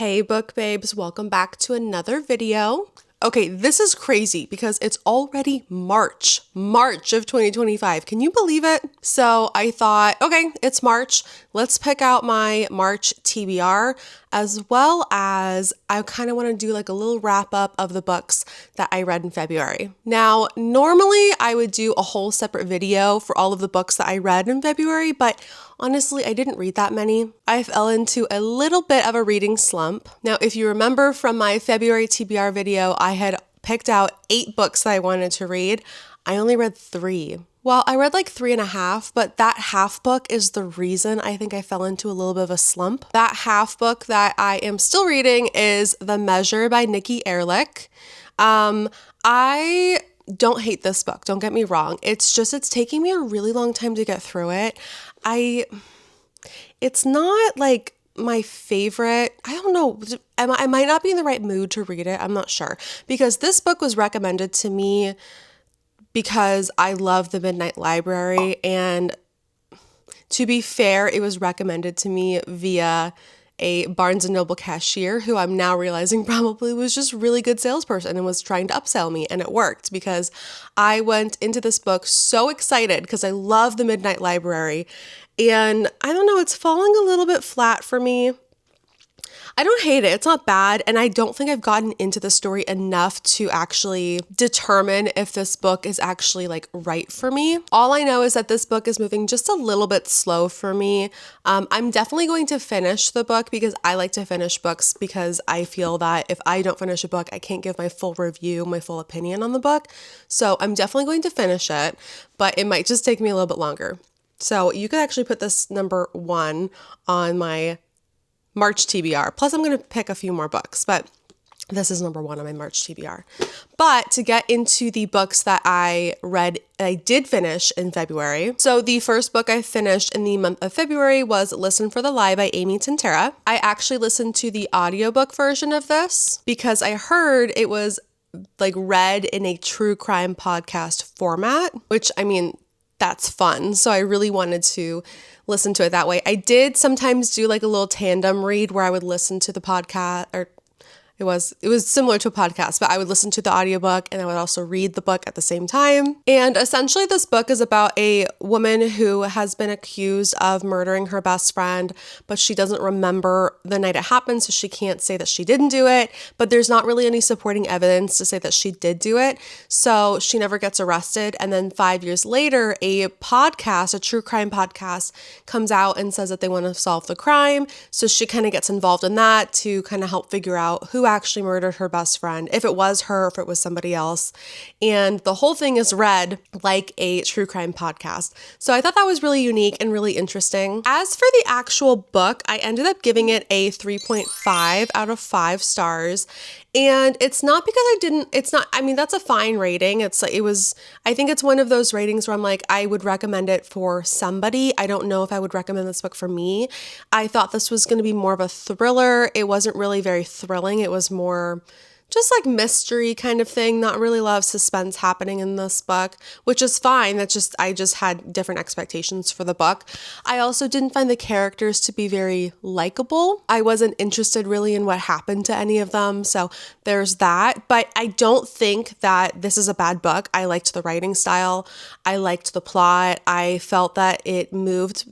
Hey book babes, welcome back to another video. Okay, this is crazy because it's already March of 2025. Can you believe it? So I thought, okay, it's March. Let's pick out my March TBR, as well as I kind of want to do like a little wrap up of the books that I read in February. Now, normally I would do a whole separate video for all of the books that I read in February, but honestly, I didn't read that many. I fell into a little bit of a reading slump. Now, if you remember from my February TBR video, I had picked out 8 books that I wanted to read. I only read 3. Well, I read like 3.5, but that half book is the reason I think I fell into a little bit of a slump. That half book that I am still reading is The Measure by Nikki Ehrlich. I don't hate this book, don't get me wrong. It's taking me a really long time to get through it. It's not like my favorite. I don't know. I might not be in the right mood to read it. I'm not sure, because this book was recommended to me because I love the Midnight Library, and to be fair, it was recommended to me via a Barnes & Noble cashier who I'm now realizing probably was just a really good salesperson and was trying to upsell me, and it worked because I went into this book so excited because I love the Midnight Library, and I don't know, it's falling a little bit flat for me. I don't hate it. It's not bad. And I don't think I've gotten into the story enough to actually determine if this book is actually like right for me. All I know is that this book is moving just a little bit slow for me. I'm definitely going to finish the book because I like to finish books, because I feel that if I don't finish a book, I can't give my full review, my full opinion on the book. So I'm definitely going to finish it, but it might just take me a little bit longer. So you could actually put this number 1 on my March TBR. Plus, I'm going to pick a few more books, but this is number 1 on my March TBR. But to get into the books that I read, I did finish in February. So the first book I finished in the month of February was Listen for the Lie by Amy Tintera. I actually listened to the audiobook version of this because I heard it was like read in a true crime podcast format, which, I mean, that's fun. So I really wanted to listen to it that way. I did sometimes do like a little tandem read where I would listen to the podcast, or it was similar to a podcast, but I would listen to the audiobook and I would also read the book at the same time. And essentially this book is about a woman who has been accused of murdering her best friend, but she doesn't remember the night it happened, so she can't say that she didn't do it, but there's not really any supporting evidence to say that she did do it. So she never gets arrested. And then 5 years later, a true crime podcast comes out and says that they want to solve the crime. So she kind of gets involved in that to kind of help figure out who actually murdered her best friend, if it was her, if it was somebody else. And the whole thing is read like a true crime podcast. So I thought that was really unique and really interesting. As for the actual book, I ended up giving it a 3.5 out of 5 stars. And it's not because that's a fine rating. I think it's one of those ratings where I'm like, I would recommend it for somebody. I don't know if I would recommend this book for me. I thought this was going to be more of a thriller. It wasn't really very thrilling. It was more just like mystery kind of thing, not really a lot of suspense happening in this book, which is fine. I just had different expectations for the book. I also didn't find the characters to be very likable. I wasn't interested really in what happened to any of them, so there's that. But I don't think that this is a bad book. I liked the writing style. I liked the plot. I felt that it moved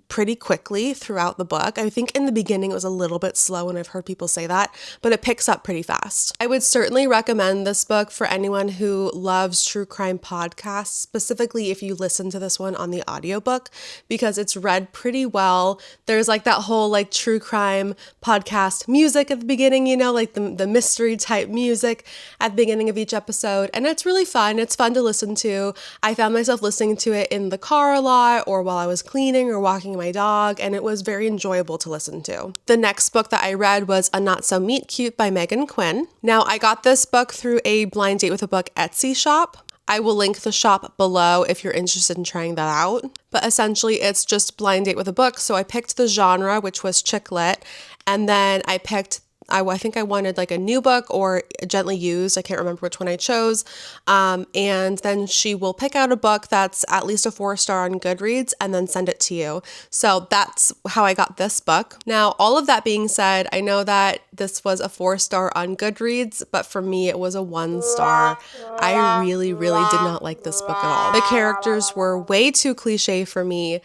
pretty quickly throughout the book. I think in the beginning it was a little bit slow, and I've heard people say that, but it picks up pretty fast. I would certainly recommend this book for anyone who loves true crime podcasts, specifically if you listen to this one on the audiobook, because it's read pretty well. There's like that whole like true crime podcast music at the beginning, like the mystery type music at the beginning of each episode, and it's really fun. It's fun to listen to. I found myself listening to it in the car a lot, or while I was cleaning or walking my dog, and it was very enjoyable to listen to. The next book that I read was A Not So Meet Cute by Megan Quinn. Now, I got this book through a blind date with a book Etsy shop. I will link the shop below if you're interested in trying that out. But essentially, it's just blind date with a book. So I picked the genre, which was chick lit, and then I picked I think I wanted like a new book or gently used. I can't remember which one I chose. And then she will pick out a book that's at least a 4-star on Goodreads and then send it to you. So that's how I got this book. Now, all of that being said, I know that this was a 4-star on Goodreads, but for me, it was a 1-star. I really, really did not like this book at all. The characters were way too cliche for me.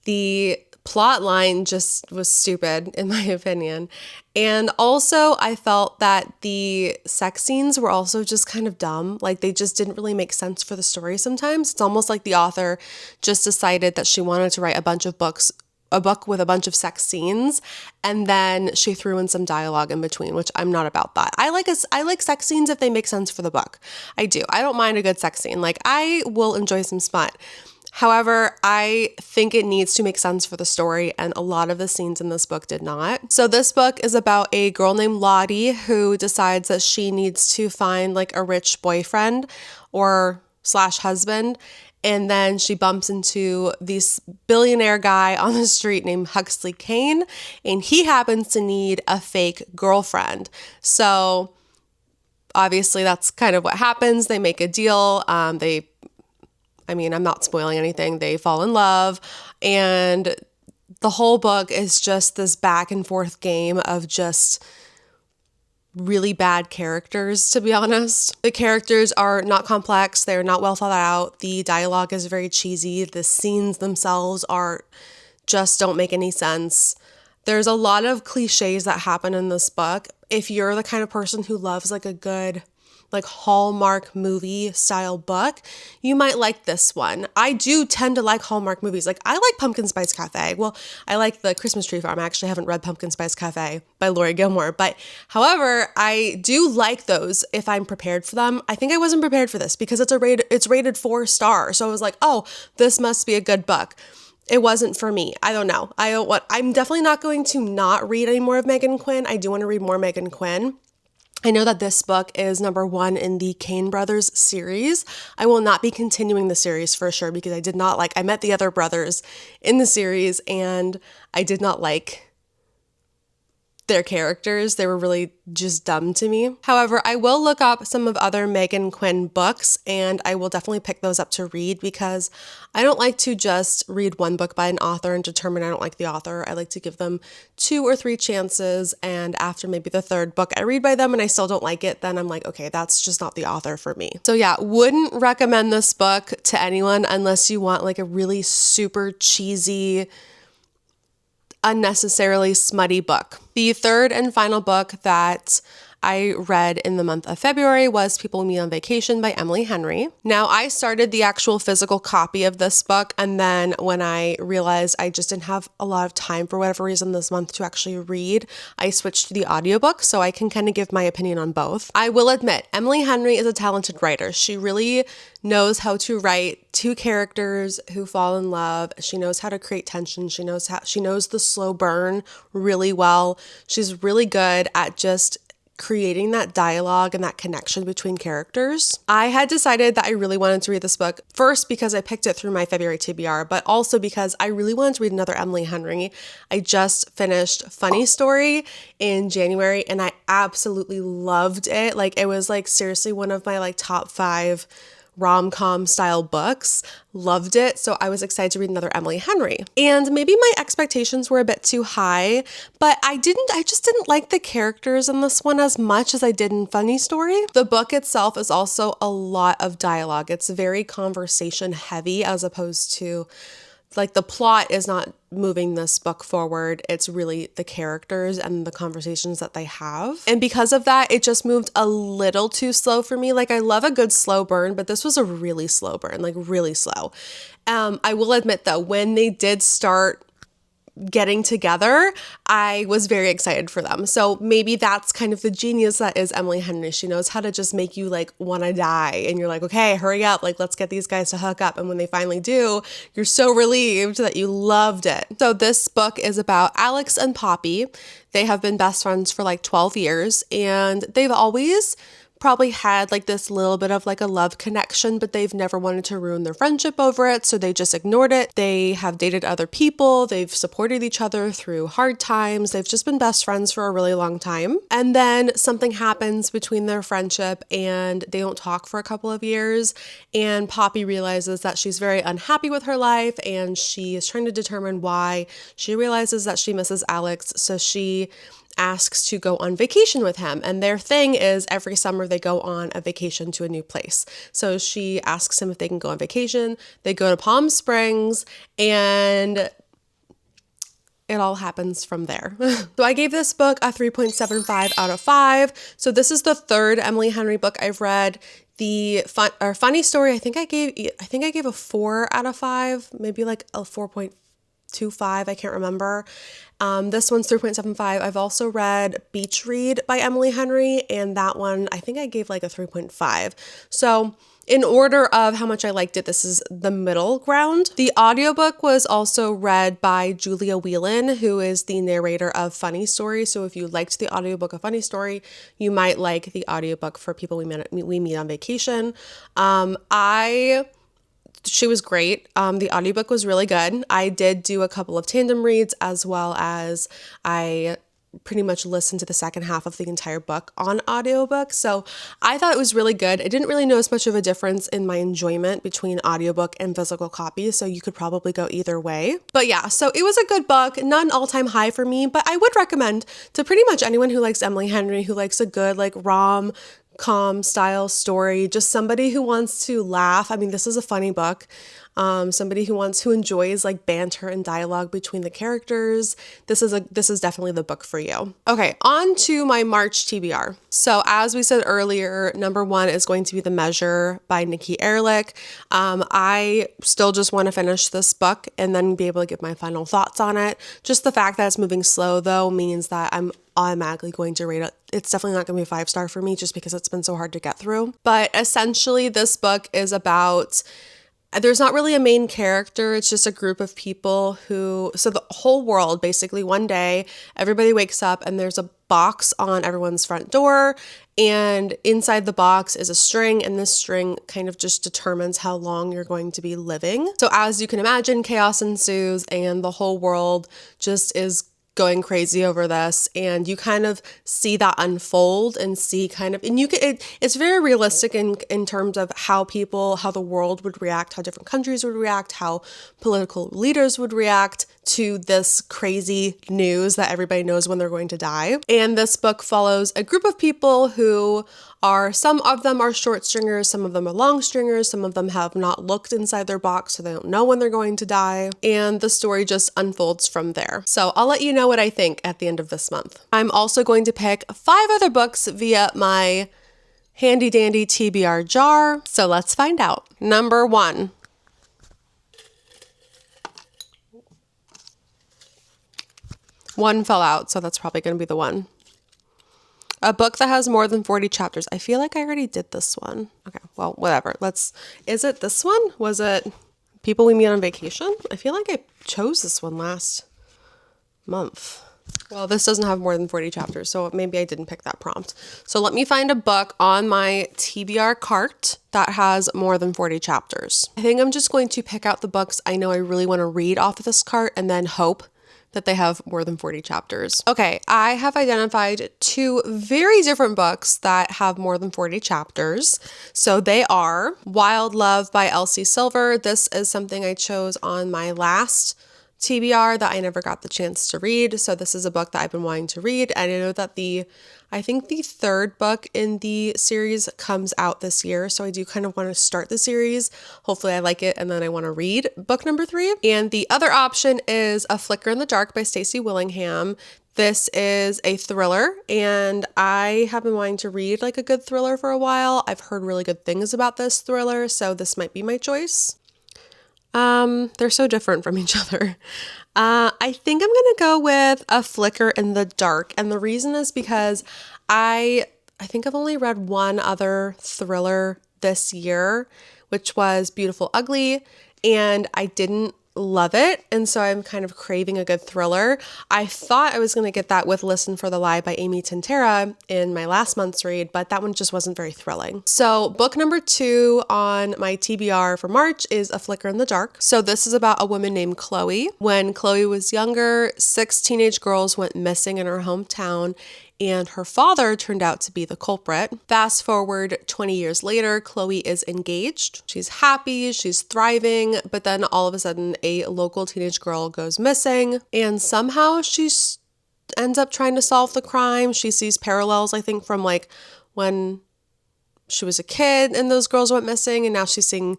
The plot line just was stupid, in my opinion. And also, I felt that the sex scenes were also just kind of dumb. Like, they just didn't really make sense for the story sometimes. It's almost like the author just decided that she wanted to write a book with a bunch of sex scenes, and then she threw in some dialogue in between, which I'm not about that. I like sex scenes if they make sense for the book. I do. I don't mind a good sex scene. Like, I will enjoy some smut. However, I think it needs to make sense for the story, and a lot of the scenes in this book did not. So this book is about a girl named Lottie who decides that she needs to find like a rich boyfriend or slash husband, and then she bumps into this billionaire guy on the street named Huxley Kane, and he happens to need a fake girlfriend. So obviously that's kind of what happens. They make a deal. I'm not spoiling anything. They fall in love, and the whole book is just this back and forth game of just really bad characters, to be honest. The characters are not complex. They're not well thought out. The dialogue is very cheesy. The scenes themselves don't make any sense. There's a lot of cliches that happen in this book. If you're the kind of person who loves like a good Hallmark movie style book, you might like this one. I do tend to like Hallmark movies. Like, I like Pumpkin Spice Cafe. Well, I like The Christmas Tree Farm. I actually haven't read Pumpkin Spice Cafe by Laurie Gilmore, but however, I do like those if I'm prepared for them. I think I wasn't prepared for this because it's rated 4-star. So I was like, oh, this must be a good book. It wasn't for me. I don't know. I'm definitely not going to not read any more of Megan Quinn. I do want to read more Megan Quinn. I know that this book is number 1 in the Kane Brothers series. I will not be continuing the series for sure because I met the other brothers in the series and I did not like their characters. They were really just dumb to me. However, I will look up some of other Megan Quinn books and I will definitely pick those up to read because I don't like to just read one book by an author and determine I don't like the author. I like to give them 2 or 3 chances, and after maybe the 3rd book I read by them and I still don't like it, then I'm like, okay, that's just not the author for me. So yeah, wouldn't recommend this book to anyone unless you want like a really super cheesy, unnecessarily smutty book. The 3rd and final book that I read in the month of February was People Meet on Vacation by Emily Henry. Now, I started the actual physical copy of this book, and then when I realized I just didn't have a lot of time for whatever reason this month to actually read, I switched to the audiobook so I can kind of give my opinion on both. I will admit, Emily Henry is a talented writer. She really knows how to write 2 characters who fall in love. She knows how to create tension. She knows the slow burn really well. She's really good at just creating that dialogue and that connection between characters. I had decided that I really wanted to read this book, first because I picked it through my February TBR, but also because I really wanted to read another Emily Henry. I just finished Funny Story in January and I absolutely loved it. Like, it was like seriously one of my like top 5 rom-com style books. Loved it. So I was excited to read another Emily Henry. And maybe my expectations were a bit too high, but I just didn't like the characters in this one as much as I did in Funny Story. The book itself is also a lot of dialogue. It's very conversation heavy as opposed to like the plot is not moving this book forward. It's really the characters and the conversations that they have. And because of that, it just moved a little too slow for me. Like, I love a good slow burn, but this was a really slow burn, like really slow. I will admit though, when they did start getting together, I was very excited for them. So maybe that's kind of the genius that is Emily Henry. She knows how to just make you like want to die. And you're like, okay, hurry up. Like, let's get these guys to hook up. And when they finally do, you're so relieved that you loved it. So this book is about Alex and Poppy. They have been best friends for like 12 years and they've always probably had like this little bit of like a love connection, but they've never wanted to ruin their friendship over it, so they just ignored it. They have dated other people, they've supported each other through hard times, they've just been best friends for a really long time. And then something happens between their friendship and they don't talk for a couple of years, and Poppy realizes that she's very unhappy with her life and she is trying to determine why. She realizes that she misses Alex, so she asks to go on vacation with him. And their thing is every summer they go on a vacation to a new place. So she asks him if they can go on vacation. They go to Palm Springs and it all happens from there. So I gave this book a 3.75 out of 5. So this is the third Emily Henry book I've read. The funny story, I think I gave a 4 out of 5, maybe like a 4.25, I can't remember. This one's 3.75. I've also read Beach Read by Emily Henry, and that one I think I gave like a 3.5. So in order of how much I liked it, this is the middle ground. The audiobook was also read by Julia Whelan, who is the narrator of Funny Story. So if you liked the audiobook of Funny Story, you might like the audiobook for People We Meet on Vacation. She was great. The audiobook was really good. I did do a couple of tandem reads, as well as I pretty much listened to the second half of the entire book on audiobook. So I thought it was really good. I didn't really notice much of a difference in my enjoyment between audiobook and physical copy, so you could probably go either way. But yeah, so it was a good book, not an all-time high for me, but I would recommend to pretty much anyone who likes Emily Henry, who likes a good like rom-com style story, just somebody who wants to laugh. I mean, this is a funny book. Somebody who enjoys like banter and dialogue between the characters. This is definitely the book for you. Okay, on to my March TBR. So as we said earlier, number 1 is going to be The Measure by Nikki Erlich. I still just want to finish this book and then be able to give my final thoughts on it. Just the fact that it's moving slow though means that I'm automatically going to rate it. It's definitely not going to be a 5-star for me just because it's been so hard to get through. But essentially this book is about, there's not really a main character. It's just a group of people so the whole world, basically one day, everybody wakes up and there's a box on everyone's front door, and inside the box is a string, and this string kind of just determines how long you're going to be living. So as you can imagine, chaos ensues and the whole world just is going crazy over this, and you kind of see that unfold and see kind of, and it's very realistic in terms of how the world would react, how different countries would react, how political leaders would react to this crazy news that everybody knows when they're going to die. And this book follows a group of people who some of them are short stringers, some of them are long stringers, some of them have not looked inside their box, so they don't know when they're going to die. And the story just unfolds from there. So I'll let you know what I think at the end of this month. I'm also going to pick 5 other books via my handy dandy TBR jar. So let's find out. Number 1. One fell out, so that's probably going to be the one. A book that has more than 40 chapters. I feel like I already did this one. Okay, well, whatever. Is it this one? Was it People We Meet on Vacation? I feel like I chose this one last month. Well, this doesn't have more than 40 chapters, so maybe I didn't pick that prompt. So let me find a book on my TBR cart that has more than 40 chapters. I think I'm just going to pick out the books I know I really want to read off of this cart and then hope that they have more than 40 chapters. Okay, I have identified 2 very different books that have more than 40 chapters. So they are Wild Love by Elsie Silver. This is something I chose on my last TBR that I never got the chance to read. So this is a book that I've been wanting to read. And I know that I think the 3rd book in the series comes out this year. So I do kind of want to start the series. Hopefully I like it, and then I want to read book number 3. And the other option is A Flicker in the Dark by Stacey Willingham. This is a thriller, and I have been wanting to read like a good thriller for a while. I've heard really good things about this thriller, so this might be my choice. They're so different from each other. I think I'm going to go with A Flicker in the Dark. And the reason is because I think I've only read one other thriller this year, which was Beautiful Ugly. And I didn't love it. And so I'm kind of craving a good thriller. I thought I was going to get that with Listen for the Lie by Amy Tintera in my last month's read, but that one just wasn't very thrilling. So book number 2 on my TBR for March is A Flicker in the Dark. So this is about a woman named Chloe. When Chloe was younger, 6 teenage girls went missing in her hometown, and her father turned out to be the culprit. Fast forward 20 years later, Chloe is engaged. She's happy, she's thriving, but then all of a sudden a local teenage girl goes missing, and somehow she ends up trying to solve the crime. She sees parallels, I think, from like when she was a kid and those girls went missing, and now she's seeing,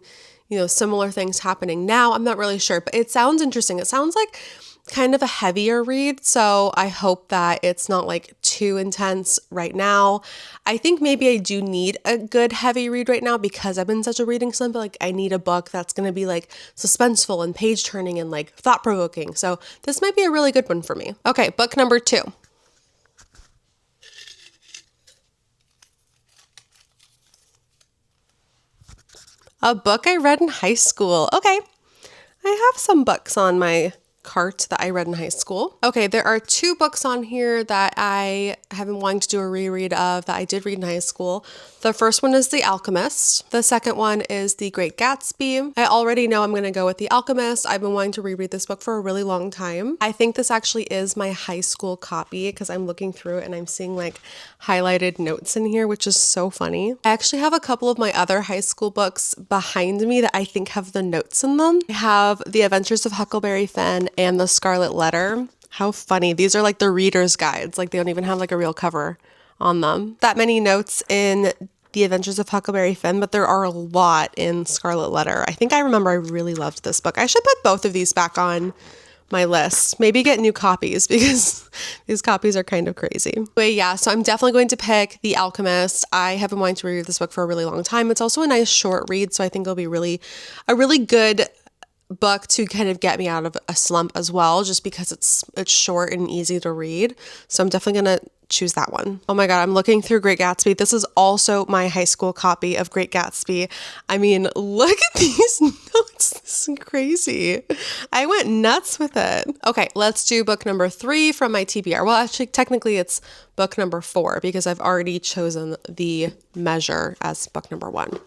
similar things happening now. I'm not really sure, but it sounds interesting. It sounds like kind of a heavier read, so I hope that it's not like too intense right now. I think maybe I do need a good heavy read right now because I'm in such a reading slump, but like I need a book that's going to be like suspenseful and page turning and like thought provoking. So this might be a really good one for me. Okay, book number 2. A book I read in high school. Okay, I have some books on my cart that I read in high school. Okay, there are 2 books on here that I have been wanting to do a reread of that I did read in high school. The first one is The Alchemist. The second one is The Great Gatsby. I already know I'm going to go with The Alchemist. I've been wanting to reread this book for a really long time. I think this actually is my high school copy because I'm looking through it and I'm seeing like highlighted notes in here, which is so funny. I actually have a couple of my other high school books behind me that I think have the notes in them. I have The Adventures of Huckleberry Finn and The Scarlet Letter. How funny. These are like the reader's guides. Like they don't even have like a real cover on them. That many notes in The Adventures of Huckleberry Finn, but there are a lot in Scarlet Letter. I think I remember I really loved this book. I should put both of these back on my list. Maybe get new copies because these copies are kind of crazy. But yeah, so I'm definitely going to pick The Alchemist. I have been wanting to read this book for a really long time. It's also a nice short read, so I think it'll be a really good book to kind of get me out of a slump as well, just because it's short and easy to read. So I'm definitely going to choose that one. Oh my God, I'm looking through Great Gatsby. This is also my high school copy of Great Gatsby. I mean, look at these notes. This is crazy. I went nuts with it. Okay, let's do book number 3 from my TBR. Well, actually, technically it's book number 4 because I've already chosen The Measure as book number 1.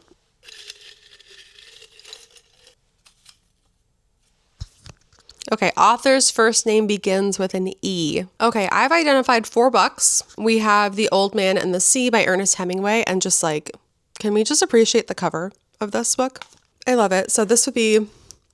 Okay, author's first name begins with an E. Okay, I've identified 4 books. We have The Old Man and the Sea by Ernest Hemingway, and just like, can we just appreciate the cover of this book? I love it. So this would be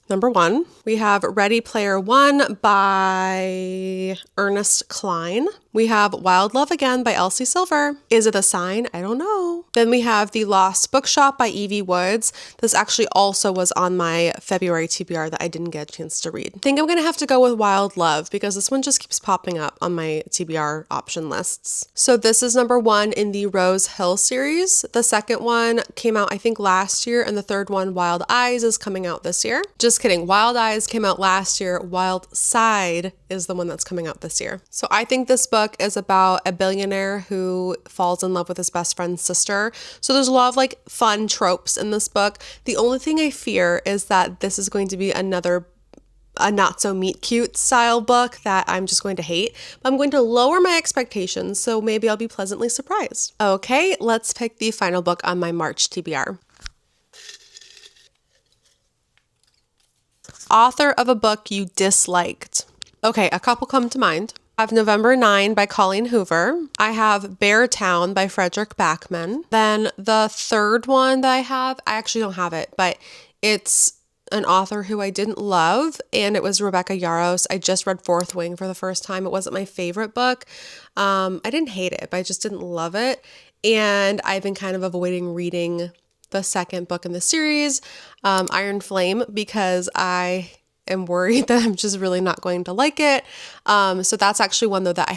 number 1. We have Ready Player One by Ernest Cline. We have Wild Love Again by Elsie Silver. Is it a sign? I don't know. Then we have The Lost Bookshop by Evie Woods. This actually also was on my February TBR that I didn't get a chance to read. I think I'm going to have to go with Wild Love because this one just keeps popping up on my TBR option lists. So this is number 1 in the Rose Hill series. The second one came out, I think, last year, and the third one, Wild Eyes, is coming out this year. Just kidding. Wild Eyes came out last year. Wild Side is the one that's coming out this year. So I think this book is about a billionaire who falls in love with his best friend's sister. So there's a lot of like fun tropes in this book. The only thing I fear is that this is going to be a not so meet cute style book that I'm just going to hate. But I'm going to lower my expectations, so maybe I'll be pleasantly surprised. Okay, let's pick the final book on my March TBR. Author of a book you disliked. Okay, a couple come to mind. I have November 9 by Colleen Hoover. I have Bear Town by Frederick Backman. Then the third one that I actually don't have it, but it's an author who I didn't love, and it was Rebecca Yarros. I just read Fourth Wing for the first time. It wasn't my favorite book. I didn't hate it, but I just didn't love it. And I've been kind of avoiding reading the second book in the series, Iron Flame, because I am worried that I'm just really not going to like it. So that's actually one though that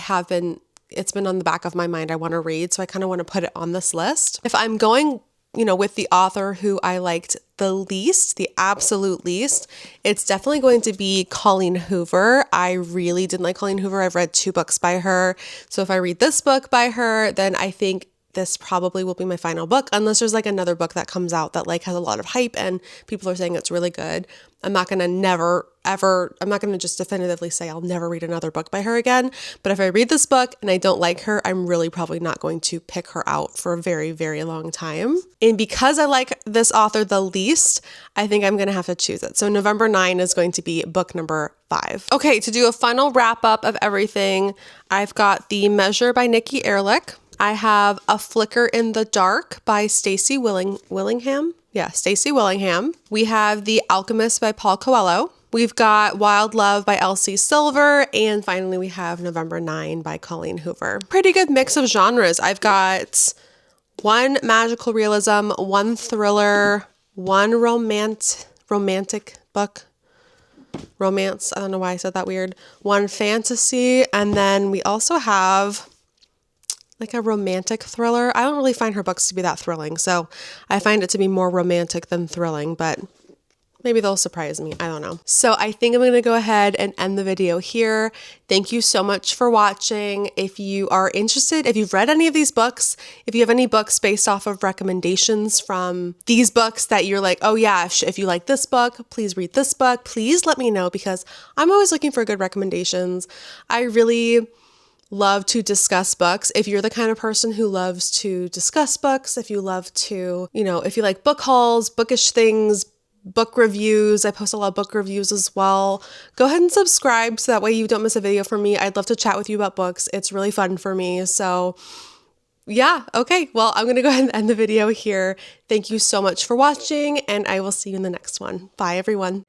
it's been on the back of my mind I want to read. So I kind of want to put it on this list. If I'm going, with the author who I liked the least, the absolute least, it's definitely going to be Colleen Hoover. I really didn't like Colleen Hoover. I've read 2 books by her. So if I read this book by her, then I think this probably will be my final book, unless there's like another book that comes out that like has a lot of hype and people are saying it's really good. I'm not going to just definitively say I'll never read another book by her again. But if I read this book and I don't like her, I'm really probably not going to pick her out for a very, very long time. And because I like this author the least, I think I'm going to have to choose it. So November 9 is going to be book number 5. Okay, to do a final wrap up of everything, I've got The Measure by Nikki Ehrlich. I have A Flicker in the Dark by Stacey Willingham. Yeah, Stacey Willingham. We have The Alchemist by Paul Coelho. We've got Wild Love by Elsie Silver. And finally, we have November 9 by Colleen Hoover. Pretty good mix of genres. I've got one magical realism, one thriller, one romantic book. Romance. I don't know why I said that weird. One fantasy. And then we also have like a romantic thriller. I don't really find her books to be that thrilling, so I find it to be more romantic than thrilling, but maybe they'll surprise me. I don't know. So I think I'm going to go ahead and end the video here. Thank you so much for watching. If you are interested, if you've read any of these books, if you have any books based off of recommendations from these books that you're like, oh yeah, if you like this book, please read this book. Please let me know, because I'm always looking for good recommendations. I really love to discuss books. If you're the kind of person who loves to discuss books, if you love to, if you like book hauls, bookish things, book reviews, I post a lot of book reviews as well. Go ahead and subscribe so that way you don't miss a video from me. I'd love to chat with you about books. It's really fun for me. So yeah, okay. Well, I'm going to go ahead and end the video here. Thank you so much for watching, and I will see you in the next one. Bye, everyone.